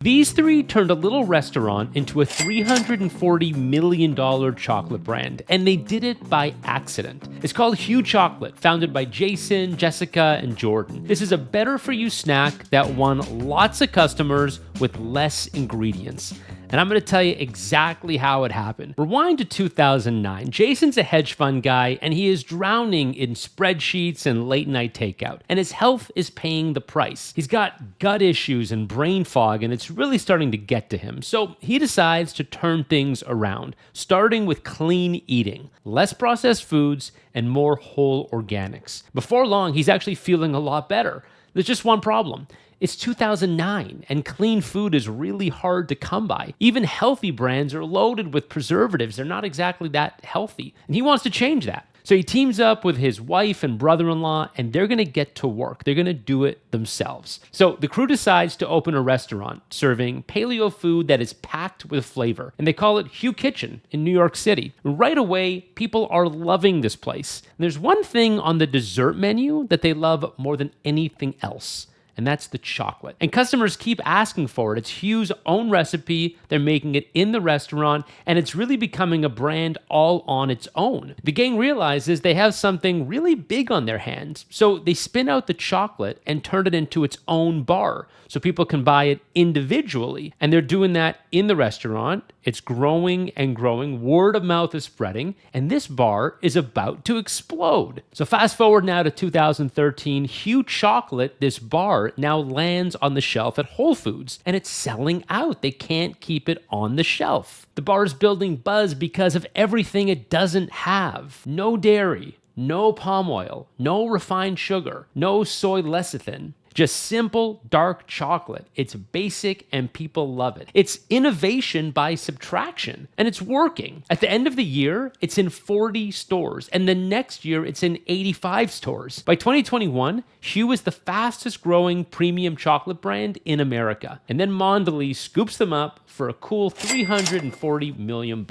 These three turned a little restaurant into a $340 million chocolate brand, and they did it by accident. It's called Hue Chocolate, founded by Jason, Jessica, and Jordan. This is a better-for-you snack that won lots of customers with less ingredients. And I'm going to tell you exactly how it happened. Rewind to 2009. Jason's a hedge fund guy, and he is drowning in spreadsheets and late-night takeout. And his health is paying the price. He's got gut issues and brain fog, and it's really starting to get to him. So he decides to turn things around, starting with clean eating, less processed foods, and more whole organics. Before long, he's actually feeling a lot better. There's just one problem. It's 2009, and clean food is really hard to come by. Even healthy brands are loaded with preservatives. They're not exactly that healthy, and he wants to change that. So he teams up with his wife and brother-in-law, and they're going to get to work. They're going to do it themselves. So the crew decides to open a restaurant serving paleo food that is packed with flavor, and they call it Hue Kitchen in New York City. Right away, people are loving this place. And there's one thing on the dessert menu that they love more than anything else, and that's the chocolate. And customers keep asking for it. It's Hue's own recipe. They're making it in the restaurant, and it's really becoming a brand all on its own. The gang realizes they have something really big on their hands, so they spin out the chocolate and turn it into its own bar, so people can buy it individually. And they're doing that in the restaurant. It's growing and growing. Word of mouth is spreading, and this bar is about to explode. So fast forward now to 2013, Hue Chocolate, this bar, now lands on the shelf at Whole Foods, and it's selling out. They can't keep it on the shelf. The bar is building buzz because of everything it doesn't have. No dairy, no palm oil, no refined sugar, no soy lecithin. Just simple, dark chocolate. It's basic and people love it. It's innovation by subtraction, and it's working. At the end of the year, it's in 40 stores, and the next year, it's in 85 stores. By 2021, Hue is the fastest growing premium chocolate brand in America. And then Mondelez scoops them up for a cool $340 million.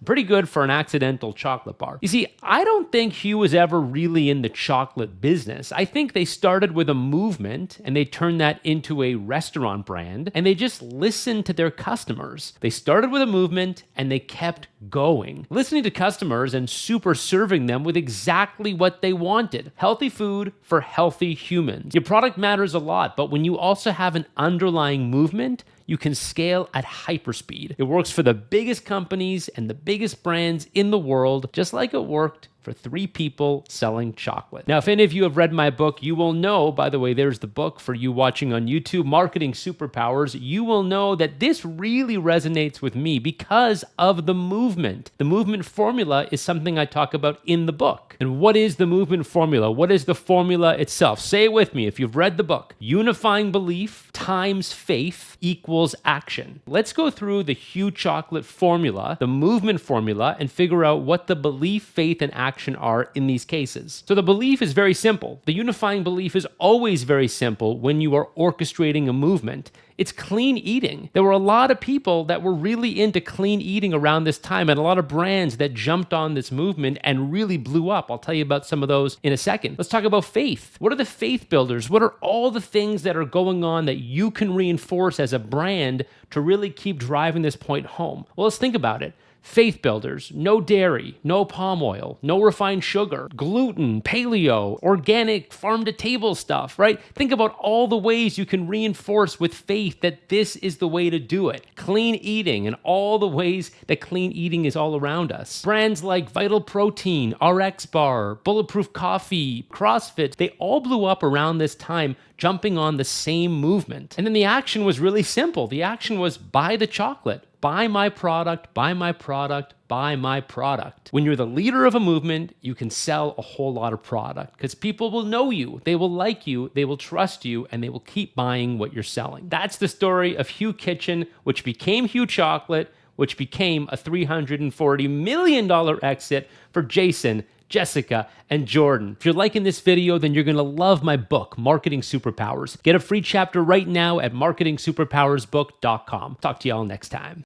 Pretty good for an accidental chocolate bar. You see, I don't think Hue was ever really in the chocolate business. I think they started with a movement and they turned that into a restaurant brand, and they just listened to their customers. They started with a movement and they kept going, listening to customers and super serving them with exactly what they wanted. Healthy food for healthy humans. Your product matters a lot, but when you also have an underlying movement, you can scale at hyperspeed. It works for the biggest companies and the biggest brands in the world, just like it worked for three people selling chocolate. Now, if any of you have read my book, you will know, by the way, there's the book for you watching on YouTube, Marketing Superpowers. You will know that this really resonates with me because of the movement. The movement formula is something I talk about in the book. And what is the movement formula? What is the formula itself? Say it with me if you've read the book. Unifying belief times faith equals action. Let's go through the Hue Chocolate formula, the movement formula, and figure out what the belief, faith, and action are in these cases. So the belief is very simple. The unifying belief is always very simple when you are orchestrating a movement. It's clean eating. There were a lot of people that were really into clean eating around this time, and a lot of brands that jumped on this movement and really blew up. I'll tell you about some of those in a second. Let's talk about faith. What are the faith builders? What are all the things that are going on that you can reinforce as a brand to really keep driving this point home? Well, let's think about it. Faith builders: no dairy, no palm oil, no refined sugar, gluten, paleo, organic, farm-to-table stuff, right? Think about all the ways you can reinforce with faith that this is the way to do it. Clean eating and all the ways that clean eating is all around us. Brands like Vital Protein, RX Bar, Bulletproof Coffee, CrossFit, they all blew up around this time, jumping on the same movement. And then the action was really simple. The action was buy the chocolate. Buy my product, buy my product, buy my product. When you're the leader of a movement, you can sell a whole lot of product because people will know you, they will like you, they will trust you, and they will keep buying what you're selling. That's the story of Hue Kitchen, which became Hue Chocolate, which became a $340 million exit for Jason, Jessica, and Jordan. If you're liking this video, then you're going to love my book, Marketing Superpowers. Get a free chapter right now at marketingsuperpowersbook.com. Talk to y'all next time.